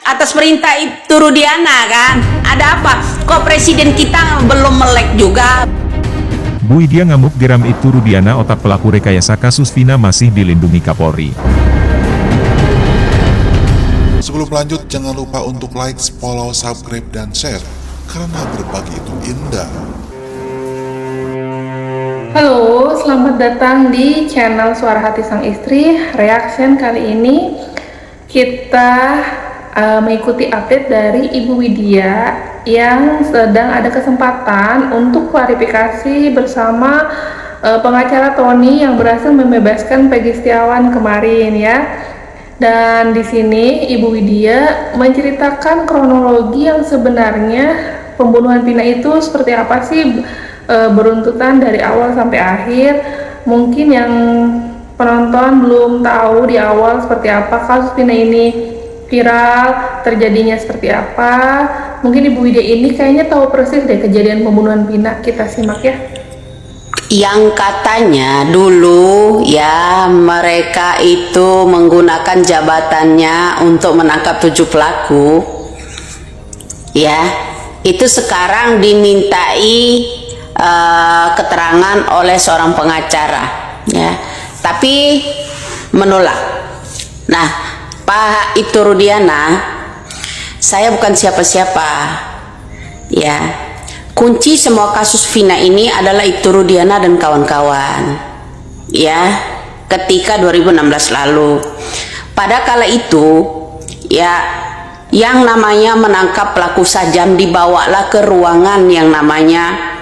atas perintah Ibtu Rudiana kan? Ada apa? Kok presiden kita belum melek juga? Bu Widya ngamuk geram Ibtu Rudiana, otak pelaku rekayasa kasus Vina masih dilindungi Kapolri. Sebelum lanjut, jangan lupa untuk like, follow, subscribe, dan share, karena berbagi itu indah. Halo, selamat datang di channel Suara Hati Sang Istri. Reaction kali ini kita mengikuti update dari Ibu Widya yang sedang ada kesempatan untuk klarifikasi bersama pengacara Tony yang berhasil membebaskan Peggy Setiawan kemarin ya. Dan di sini Ibu Widya menceritakan kronologi yang sebenarnya pembunuhan Vina itu seperti apa sih, beruntutan dari awal sampai akhir. Mungkin yang penonton belum tahu di awal seperti apa kasus Vina ini viral, terjadinya seperti apa. Mungkin Ibu Widya ini kayaknya tahu persis deh kejadian pembunuhan Vina. Kita simak ya. Yang katanya dulu ya mereka itu menggunakan jabatannya untuk menangkap 7 pelaku ya, itu sekarang dimintai keterangan oleh seorang pengacara ya, tapi menolak. Nah, Pak Ibtu Rudiana, saya bukan siapa-siapa ya. Kunci semua kasus Vina ini adalah Ibtu Rudiana dan kawan-kawan ya, ketika 2016 lalu. Pada kala itu ya, yang namanya menangkap pelaku sajam dibawalah ke ruangan yang namanya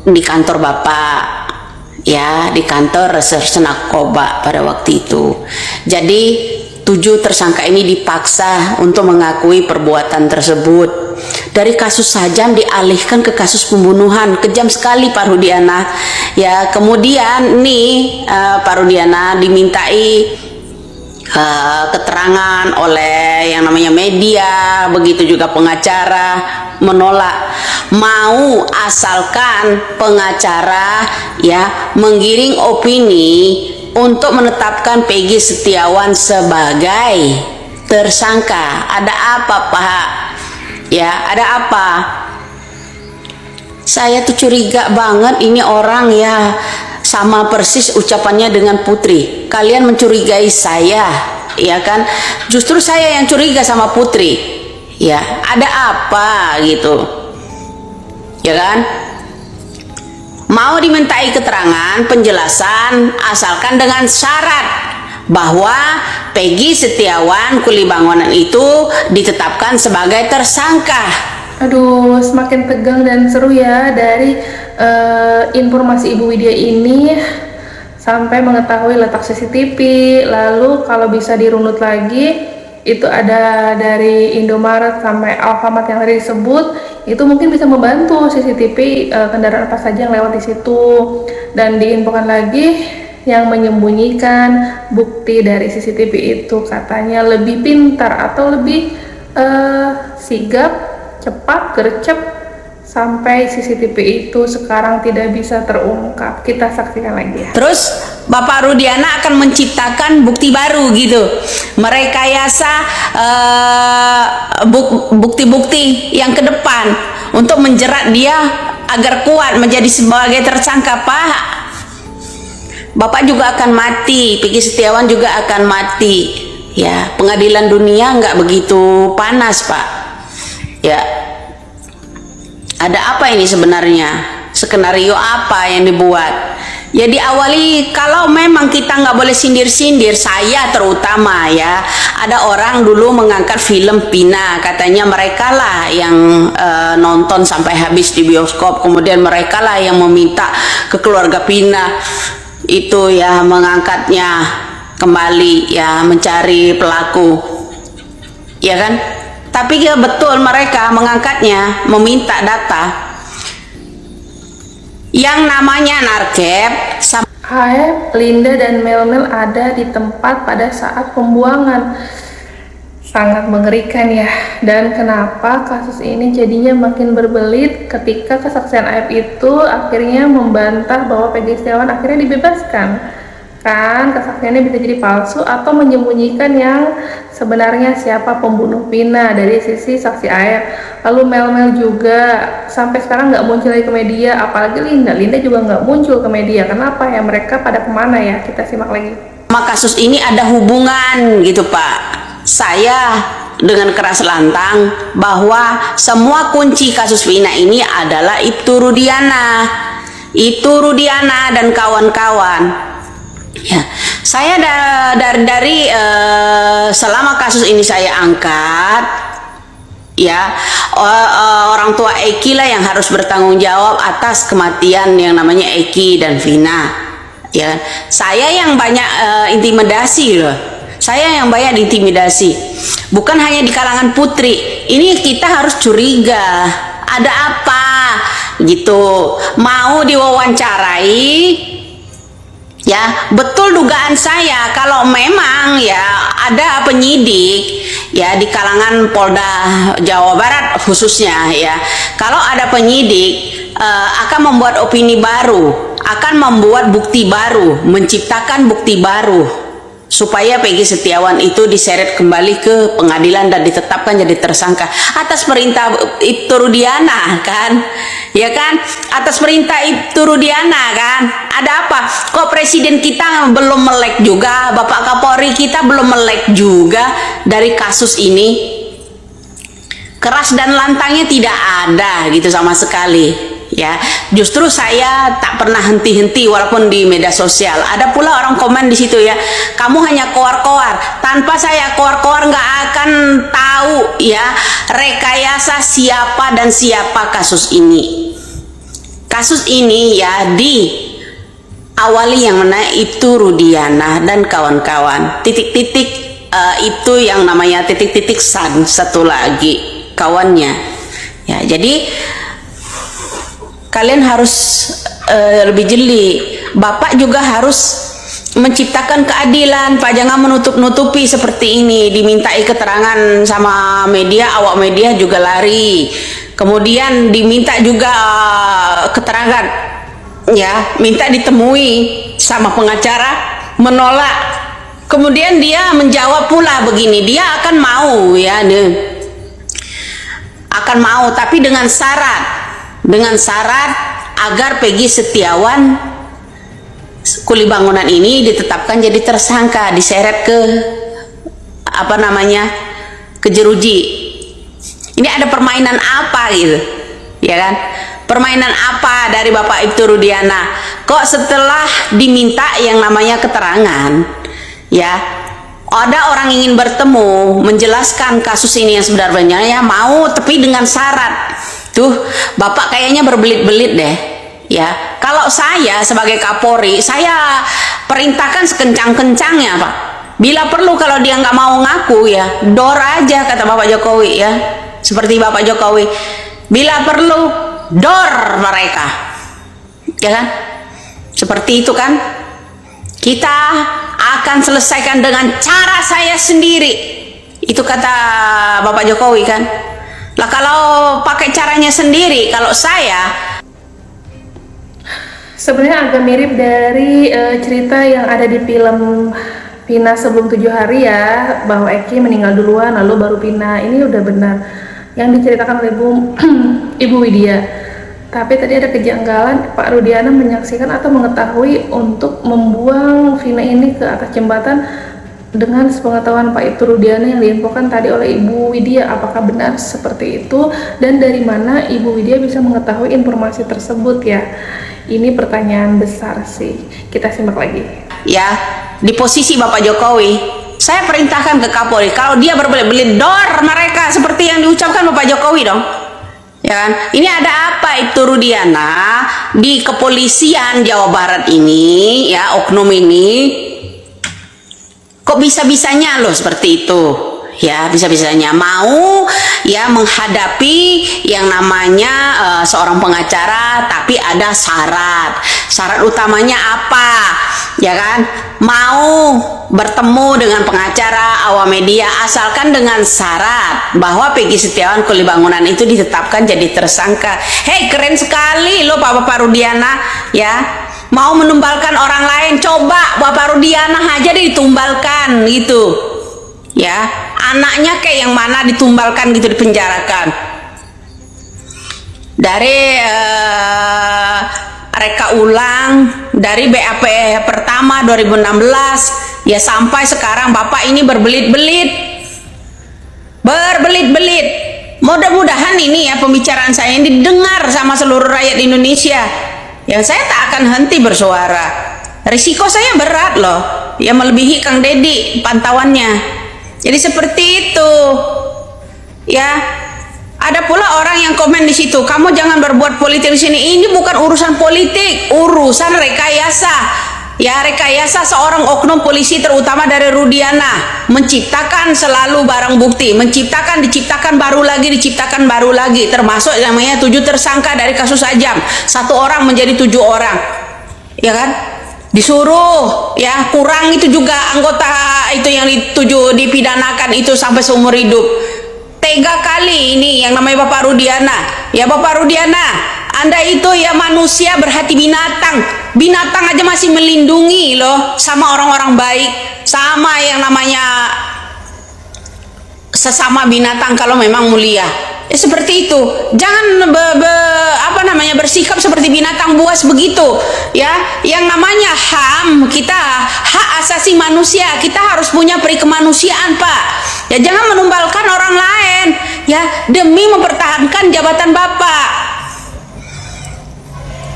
di kantor Bapak ya, di kantor reserse narkoba pada waktu itu. Jadi 7 tersangka ini dipaksa untuk mengakui perbuatan tersebut. Dari kasus sajam dialihkan ke kasus pembunuhan. Kejam sekali Pak Rudiana ya. Kemudian nih Pak Rudiana dimintai keterangan oleh yang namanya media, begitu juga pengacara, menolak. Mau asalkan pengacara ya menggiring opini untuk menetapkan Peggy Setiawan sebagai tersangka. Ada apa Pak? Ya, ada apa? Saya tuh curiga banget ini orang ya, sama persis ucapannya dengan Putri. Kalian mencurigai saya, ya kan? Justru saya yang curiga sama Putri. Ya, ada apa gitu? Ya kan? Mau dimintai keterangan, penjelasan, asalkan dengan syarat bahwa Peggy Setiawan Kuli Bangunan itu ditetapkan sebagai tersangka. Aduh, semakin tegang dan seru ya dari informasi Ibu Widya ini, sampai mengetahui letak CCTV. Lalu kalau bisa dirunut lagi, itu ada dari Indomaret sampai Alfamart yang tadi disebut, itu mungkin bisa membantu CCTV kendaraan apa saja yang lewat di situ. Dan diinfokan lagi, yang menyembunyikan bukti dari CCTV itu katanya lebih pintar atau lebih sigap, cepat, gercep, sampai CCTV itu sekarang tidak bisa terungkap. Kita saksikan lagi ya. Terus Bapak Rudiana akan menciptakan bukti baru gitu, merekayasa bukti-bukti yang ke depan untuk menjerat dia agar kuat menjadi sebagai tersangka. Pak, Bapak juga akan mati, Peggy Setiawan juga akan mati ya. Pengadilan dunia nggak begitu panas Pak ya. Ada apa ini sebenarnya? Skenario apa yang dibuat? Ya diawali, kalau memang kita nggak boleh sindir-sindir, saya terutama ya, ada orang dulu mengangkat film Vina, katanya mereka lah yang nonton sampai habis di bioskop, kemudian mereka lah yang meminta ke keluarga Vina itu ya mengangkatnya kembali ya, mencari pelaku ya kan. Tapi ya betul mereka mengangkatnya, meminta data yang namanya narkep. Haep, Linda dan Melmel ada di tempat pada saat pembuangan. Sangat mengerikan ya. Dan kenapa kasus ini jadinya makin berbelit ketika kesaksian Haep itu akhirnya membantah bahwa Peggy Setiawan akhirnya dibebaskan. kan kesaksiannya bisa jadi palsu atau menyembunyikan yang sebenarnya siapa pembunuh Vina dari sisi saksi Aep. Lalu Mel juga sampai sekarang nggak muncul lagi ke media, apalagi Linda juga nggak muncul ke media. Kenapa ya, mereka pada kemana ya? Kita simak lagi. Sama kasus ini ada hubungan gitu Pak. Saya dengan keras lantang bahwa semua kunci kasus Vina ini adalah Ibtu Rudiana dan kawan-kawan. Ya, saya dari selama kasus ini saya angkat, ya, orang tua Eki lah yang harus bertanggung jawab atas kematian yang namanya Eki dan Vina. Ya, saya yang banyak intimidasi loh. Saya yang banyak diintimidasi. Bukan hanya di kalangan putri. Ini kita harus curiga. Ada apa? Gitu. Mau diwawancarai? Ya, betul dugaan saya kalau memang ya ada penyidik ya di kalangan Polda Jawa Barat khususnya ya. Kalau ada penyidik akan membuat opini baru, akan membuat bukti baru, menciptakan bukti baru supaya Peggy Setiawan itu diseret kembali ke pengadilan dan ditetapkan jadi tersangka atas perintah Ibtu Rudiana kan, ya kan, atas perintah Ibtu Rudiana kan. Ada apa? Kok presiden kita belum melek juga, Bapak Kapolri kita belum melek juga dari kasus ini? Keras dan lantangnya tidak ada gitu sama sekali. Ya, justru saya tak pernah henti-henti walaupun di media sosial. Ada pula orang komen di situ ya, kamu hanya koar-koar. Tanpa saya koar-koar nggak akan tahu ya rekayasa siapa dan siapa kasus ini. Kasus ini ya di awali yang mana Ibtu Rudiana dan kawan-kawan. Titik-titik itu yang namanya titik-titik satu lagi kawannya. Ya, jadi kalian harus lebih jeli. Bapak juga harus menciptakan keadilan, Pak. Jangan menutup-nutupi seperti ini. Dimintai keterangan sama media, awak media juga lari. Kemudian diminta juga keterangan, ya, minta ditemui sama pengacara, menolak. Kemudian dia menjawab pula begini, dia akan mau ya, akan mau, tapi dengan syarat agar Peggy Setiawan kuli bangunan ini ditetapkan jadi tersangka, diseret ke apa namanya, ke jeruji. Ini ada permainan apa gitu, ya kan? Permainan apa dari Bapak Ibtu Rudiana? Kok setelah diminta yang namanya keterangan, ya, ada orang ingin bertemu menjelaskan kasus ini yang sebenarnya ya mau, tapi dengan syarat. Tuh, Bapak kayaknya berbelit-belit deh. Ya, kalau saya sebagai Kapolri, saya perintahkan sekencang-kencangnya, Pak. Bila perlu kalau dia nggak mau ngaku ya, dor aja kata Bapak Jokowi ya. Seperti Bapak Jokowi, bila perlu dor mereka. Ya kan? Seperti itu kan? Kita akan selesaikan dengan cara saya sendiri. Itu kata Bapak Jokowi kan? Lah kalau pakai caranya sendiri, kalau saya sebenarnya agak mirip dari cerita yang ada di film Vina sebelum 7 hari ya, bahwa Eki meninggal duluan lalu baru Vina. Ini udah benar yang diceritakan oleh Ibu Widya. Tapi tadi ada kejanggalan, Pak Rudiana menyaksikan atau mengetahui untuk membuang Vina ini ke atas jembatan dengan sepengetahuan Pak Ibtu Rudiana yang diinfokan tadi oleh Ibu Widya. Apakah benar seperti itu, dan dari mana Ibu Widya bisa mengetahui informasi tersebut ya? Ini pertanyaan besar sih. Kita simak lagi. Ya, di posisi Bapak Jokowi, saya perintahkan ke Kapolri, kalau dia berbelit-belit, dor mereka seperti yang diucapkan Bapak Jokowi dong. Ya kan? Ini ada apa Ibtu Rudiana di kepolisian Jawa Barat ini ya, oknum ini kok bisa-bisanya loh seperti itu ya, bisa-bisanya mau ya menghadapi yang namanya seorang pengacara, tapi ada syarat utamanya apa ya kan, mau bertemu dengan pengacara awak media asalkan dengan syarat bahwa Peggy Setiawan kuli bangunan itu ditetapkan jadi tersangka. Hei, keren sekali loh Bapak Rudiana ya. mau menumbalkan orang lain. Coba Bapak Rudiana aja ditumbalkan gitu ya, anaknya kayak yang mana ditumbalkan gitu, dipenjarakan. Dari reka ulang dari BAP pertama 2016 ya sampai sekarang Bapak ini berbelit-belit. Mudah-mudahan ini ya pembicaraan saya ini didengar sama seluruh rakyat Indonesia. Ya saya tak akan henti bersuara. Risiko saya berat loh, ya melebihi Kang Dedi pantauannya. Jadi seperti itu. Ya, ada pula orang yang komen di situ, kamu jangan berbuat politik di sini. Ini bukan urusan politik, urusan rekayasa. Ya, rekayasa seorang oknum polisi terutama dari Rudiana menciptakan selalu barang bukti, diciptakan baru lagi, termasuk namanya 7 tersangka dari kasus Ajam, 1 orang menjadi 7 orang, ya kan? Disuruh ya kurang itu juga anggota itu yang dipidanakan itu sampai seumur hidup. Tega kali ini yang namanya Bapak Rudiana. Ya Bapak Rudiana, Anda itu ya manusia berhati binatang. Binatang aja masih melindungi loh sama orang-orang baik, sama yang namanya sesama binatang kalau memang mulia. Ya seperti itu. Jangan bersikap seperti binatang buas begitu. Ya, yang namanya HAM kita, hak asasi manusia, kita harus punya peri kemanusiaan, Pak. Ya jangan menumbalkan orang lain ya demi mempertahankan jabatan Bapak.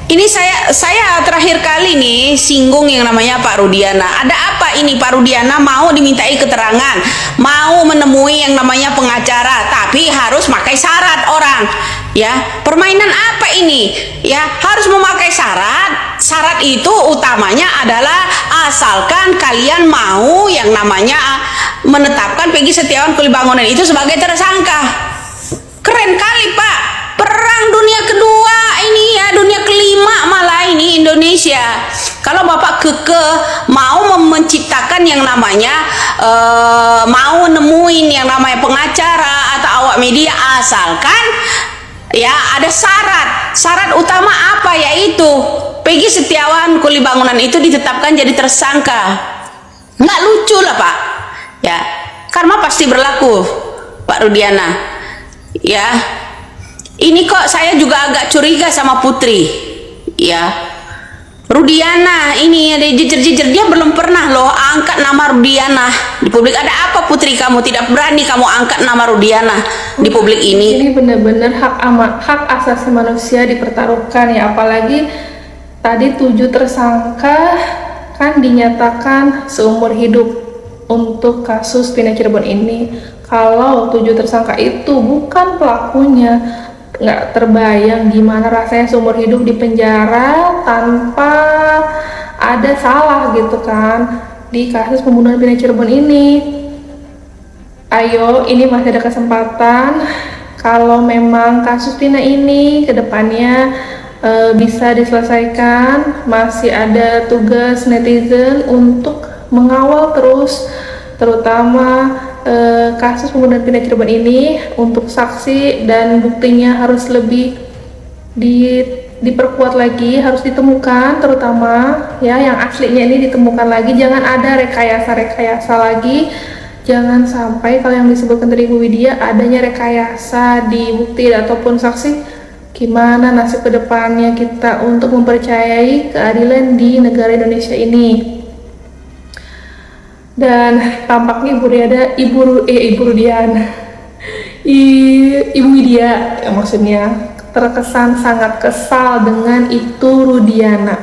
Ini saya terakhir kali nih singgung yang namanya Pak Rudiana. Ada apa ini Pak Rudiana mau dimintai keterangan, mau menemui yang namanya pengacara, tapi harus pakai syarat orang. Ya, permainan apa ini? Ya, harus memakai syarat. Syarat itu utamanya adalah asalkan kalian mau yang namanya menetapkan Peggy Setiawan Kulibangunan itu sebagai tersangka. Keren kali, Pak. Perang dunia kedua ini ya, dunia kelima malah ini Indonesia. Kalau Bapak kekeh mau menciptakan yang namanya mau nemuin yang namanya pengacara atau awak media, asalkan ya ada syarat utama apa, yaitu Peggy Setiawan Kulibangunan itu ditetapkan jadi tersangka. Nggak lucu lah Pak ya, karma pasti berlaku Pak Rudiana ya. Ini kok saya juga agak curiga sama Putri ya. Rudiana ini ada jejer-jejer, dia belum pernah loh angkat nama Rudiana di publik. Ada apa Putri, kamu tidak berani kamu angkat nama Rudiana di publik ini? Ini benar-benar hak asasi manusia dipertaruhkan ya, apalagi tadi 7 tersangka kan dinyatakan seumur hidup untuk kasus Pindah Cirebon ini. Kalau 7 tersangka itu bukan pelakunya, nggak terbayang gimana rasanya seumur hidup di penjara tanpa ada salah gitu kan di kasus pembunuhan Pindah Cirebon ini. Ayo, ini masih ada kesempatan kalau memang kasus Pindah ini kedepannya bisa diselesaikan. Masih ada tugas netizen untuk mengawal terus, terutama kasus pembunuhan Pindah Cirebon ini, untuk saksi dan buktinya harus lebih diperkuat lagi, harus ditemukan, terutama ya yang aslinya ini ditemukan lagi. Jangan ada rekayasa lagi, jangan sampai kalau yang disebutkan dari Bu Widya adanya rekayasa di bukti ataupun saksi. Gimana nasib kedepannya kita untuk mempercayai keadilan di negara Indonesia ini? Dan tampaknya Ibu Widya ya, maksudnya terkesan sangat kesal dengan itu Rudiana.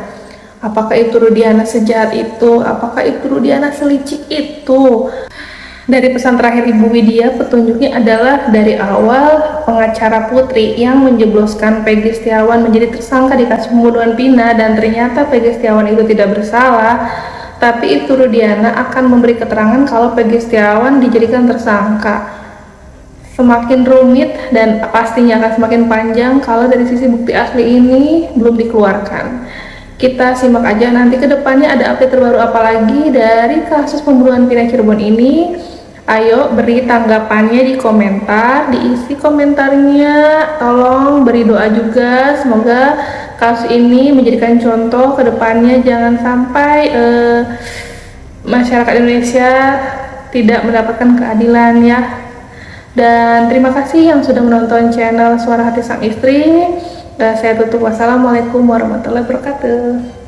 Apakah itu Rudiana sejahat itu? Apakah itu Rudiana selicik itu? Dari pesan terakhir Ibu Widya, petunjuknya adalah dari awal pengacara Putri yang menjebloskan Peggy Setiawan menjadi tersangka di kasus pembunuhan Pina, dan ternyata Peggy Setiawan itu tidak bersalah. Tapi itu Rudiana akan memberi keterangan kalau Peggy Setiawan dijadikan tersangka. Semakin rumit dan pastinya akan semakin panjang kalau dari sisi bukti asli ini belum dikeluarkan. Kita simak aja nanti ke depannya ada update terbaru apa lagi dari kasus pembunuhan Pindah Cirebon ini. Ayo beri tanggapannya di komentar, diisi komentarnya, tolong beri doa juga semoga kasus ini menjadikan contoh ke depannya, jangan sampai masyarakat Indonesia tidak mendapatkan keadilan ya. Dan terima kasih yang sudah menonton channel Suara Hati Sang Istri. Dan saya tutup, wassalamualaikum warahmatullahi wabarakatuh.